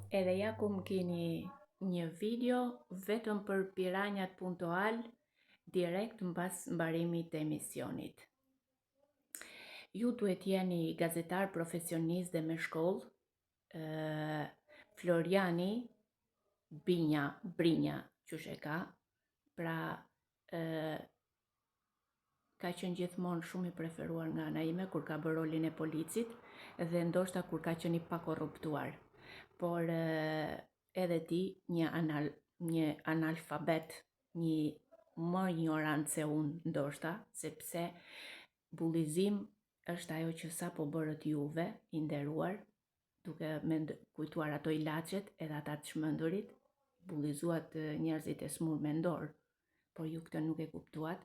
Edhe ja ku më keni një video vetëm për piranjat.al direkt mbas mbarimit të emisionit. Ju duhet jeni gazetar profesionist dhe me shkollë. Floriani Brinja qysh e ka, pra ka qenë gjithmonë shumë i preferuar nga ana ime kur ka bërë rolin e policit dhe ndoshta kur ka qenë i pakorruptuar. Por edhe ti një analfabet, një më ignorant se unë ndoshta, sepse bullizim është ajo që sa po bërët juve, i nderuar, duke me kujtuar ato ilaçet edhe ata të çmendurit, bullizuat njerëzit e smur mendor, por ju këtë nuk e kuptuat.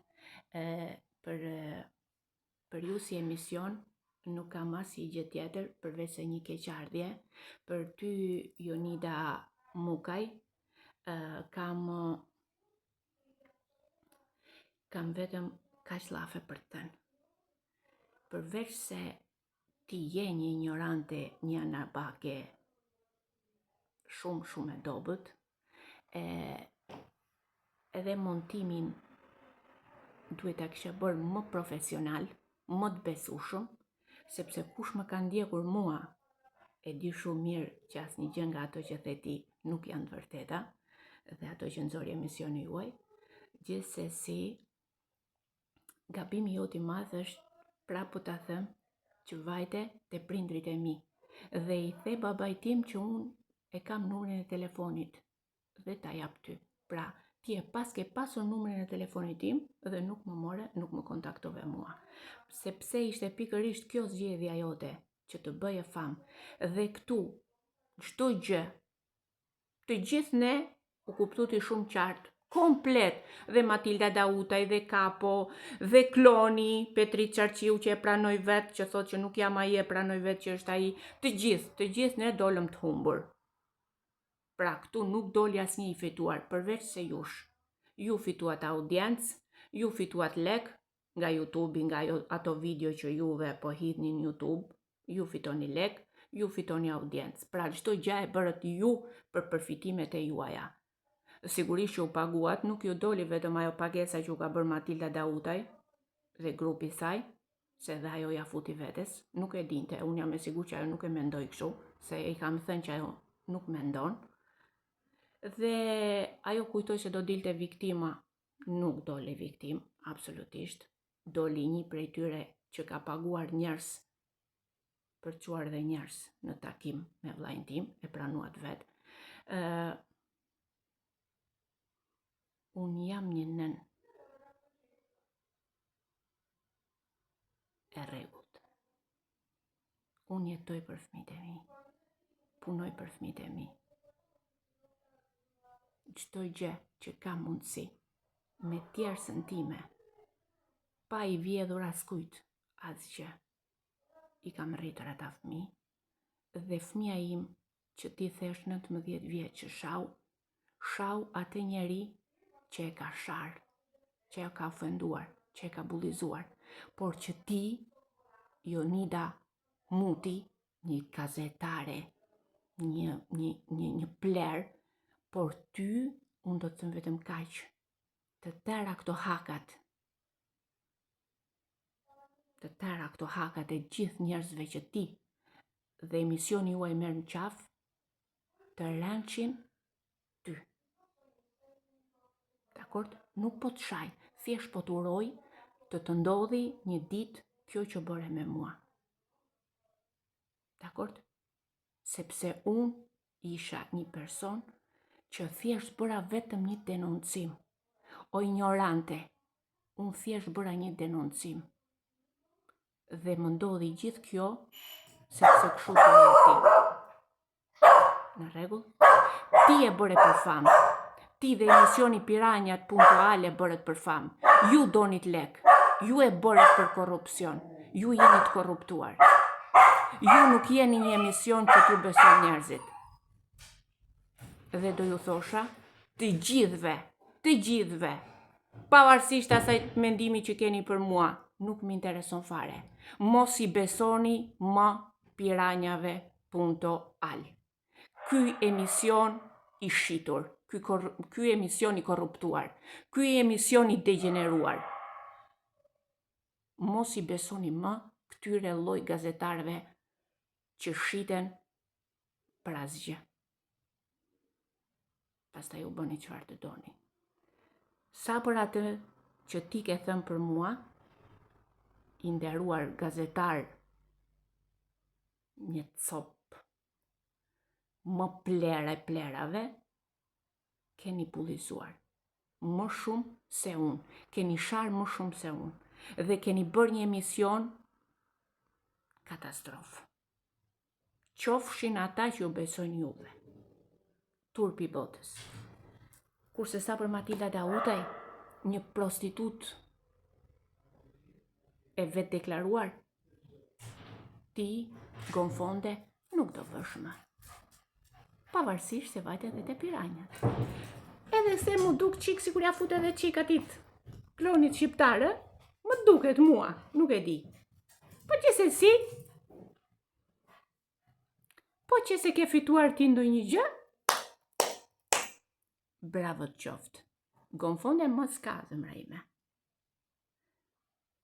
Për ju si emision nuk kam asnjë gjë tjetër përveç se një keqardhje. Për ty Jonida Mukaj kam vetëm kaq llafe për të thënë. Përveç se ti je një ignorante, një anabake shumë e dobët, edhe montimin duhet ta kishe bërë më profesional, më të besueshëm, sepse kush më ka ndjekur mua e di shumë mirë që asnjë gjë nga ato që the ti nuk janë të vërteta dhe ato që nxori emisioni juaj. Gjithsesi, gabimi jot i madh është prapë ta them që vajte te prindrit e mi dhe i the babait tim që unë e kam numrin e telefonit dhe ta jap ty. Pra, ti e ke pasur numrin e telefonit tim dhe nuk më kontaktove mua. Sepse ishte pikërisht kjo zgjedhja jote që të bëje fam. Dhe këtu, çdo gjë, të gjithë ne u kuptuti shumë qartë, komplet, dhe Matilda Dautaj, dhe Kapo, dhe Kloni, Petri Qarqiu që e pranoj vetë, që thot që nuk jam ai, e pranoj vetë që është ai, të gjithë ne dolëm të humbur. Pra, këtu nuk doli asnjë i fituar, përveç se jush. Ju fituat audiencë, ju fituat lek nga YouTube, nga ato video që juve po hidhni në YouTube, ju fitoni lek, ju fitoni audiencë. Pra, çdo gjë e bërët ju për përfitimet e juaja. Sigurisht që u paguat, nuk ju doli vetëm ajo pagesa që u ka bërë Matilda Dautaj dhe grupi saj, se dhe ajo ja futi vetes, nuk e dinte, unë jam e sigurt që ajo nuk e mendoi kështu, se i kam thënë që ajo nuk mendon. Dhe ajo kujtoi se do dilte viktima, nuk doli viktim, absolutisht. Doli një prej tyre që ka paguar njerëz për çuar dhe njerëz në takim me vllain tim, e pranuat vet. Unë jam një nën e rregullt. Unë jetoj për fëmijët e mi, punoj për fëmijët e mi. Çdo gjë që kam mundësi, me tjerësën time, pa i vjedhur askujt asgjë, i kam rritur ata fëmijë, dhe fëmia im që ti thesh 19 vjeç që shau atë njeri që e ka sharë, që e ka ofenduar, që e ka bullizuar, por që ti, Jonida Muti, një gazetare, një pler, por ty, unë do të thëmë vetëm kaq, të tëra këto hakat e gjithë njerëzve që ti dhe emisioni juaj merr në qafë, të rënqin ty. Dakord? Nuk po të shaj, thjesht po të uroj të ndodhi një ditë kjo që bëre me mua. Dakord? Sepse unë isha një person që thjesht bëra vetëm një denoncim. O ignorante, unë thjesht bëra një denoncim. Dhe më ndodhi gjithë kjo, sepse kështu bëra ti. Në rregull? Ti e bëre për famë. Ti dhe emisioni piranjat.al e bërët për famë. Ju donit lek. Ju e bërët për korrupsion. Ju jeni të korruptuar. Ju nuk jeni një emision që t'ju beson njerëzit. Dhe do ju thosha, të gjithëve, pavarësisht asaj mendimi që keni për mua, nuk më intereson fare. Mos i besoni më piranjave.al. ky emision i shitur, ky emision i korruptuar, ky emision i degeneruar. Mos i besoni më këtyre lloj gazetarëve që shiten për asgjë. Pastaj u bëni çfarë të doni. Sa për atë që ti ke thënë për mua, i nderuar gazetar, një copë më plerave, keni pullizuar më shumë se unë, keni sharë më shumë se unë, dhe keni bërë një emision katastrofë. Qofshin ata që u besojnë juve, turpi botës. Kurse sa për Matilda Dautaj, një prostitut e vetë deklaruar, ti, gonfonde, nuk do vësh më. Pavarësisht se vajte edhe te piranjat. Edhe se mu duk qik si kur ja fut edhe qik atit klonit shqiptarë, më duket mua, nuk e di. Po që se ke fituar ti ndonjë gjë, bravo të qoftë. Gonfonde më s'ka zemra ime.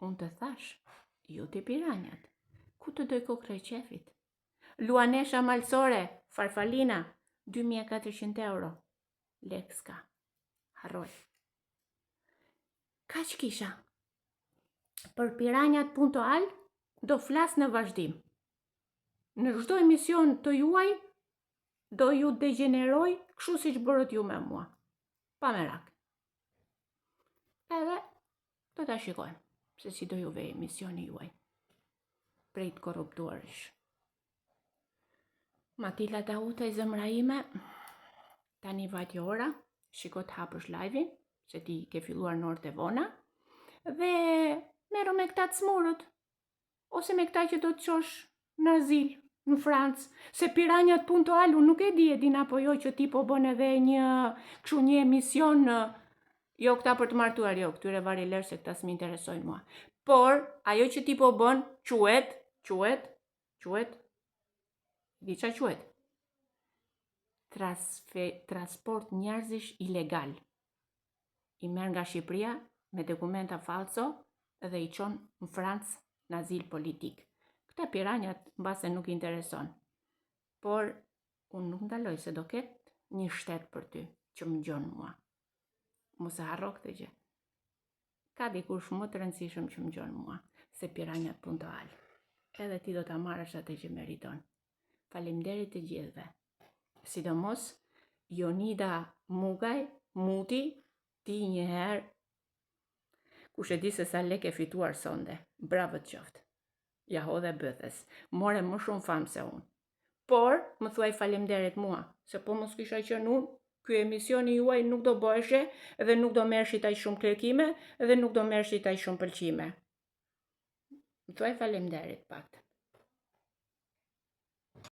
Unë të thash, ju të piranjat, ku të doj kokre qefit? Luanesha malsore, farfalina, 2.400 euro. Lek s'ka, harroj. Ka që kisha? Për piranjat.al do flas në vazhdim. Në çdo emision të juaj, do ju degeneroj kështu si që bërët ju me mua. Pa merak. Edhe do ta shikojmë se si do ju vej emisioni juaj. Prej të korruptuarish. Matilda Dautaj, zemra ime, tani vajti ora, shiko të hapësh live-in, se ti ke filluar në orët e vona, dhe merro me këta të smurët, ose me këta që do të qosh në azil, në Francë, se piranjat.al, unë nuk e din apo jo që ti po bën edhe një emision, jo këta për të martuar, jo, këtyre vari lërë se këta s'mi interesojnë mua. Por, ajo që ti po bën, quhet, di qa quhet? Transport njerëzish ilegal. I merr nga Shqipëria me dokumenta falso dhe i çon në Francë në azil politik. Këta piranjat mbase nuk i intereson. Por, unë nuk ndaloj se do ketë një shtet për ty që më gjon mua. Mos e harro këtë gjë. Ka dikush më të rëndësishëm që më gjon mua se piranjat.al. Edhe ti do ta marrësh atë që meriton. Faleminderit të gjithëve. Sidomos Jonida Mugaj, Muti, ti njëherë, kush e di se sa lek e fituar sonde. Bravo të qoftë. Ja hodhe bëthes. More më shumë famë se unë. Por, më thuaj faleminderit mua, se po mos kisha qenë unë, ky emisioni juaj nuk do bëheshe, dhe nuk do merrshit aq shumë klikime, dhe nuk do merrshit aq shumë pëlqime. Më thuaj faleminderit pak.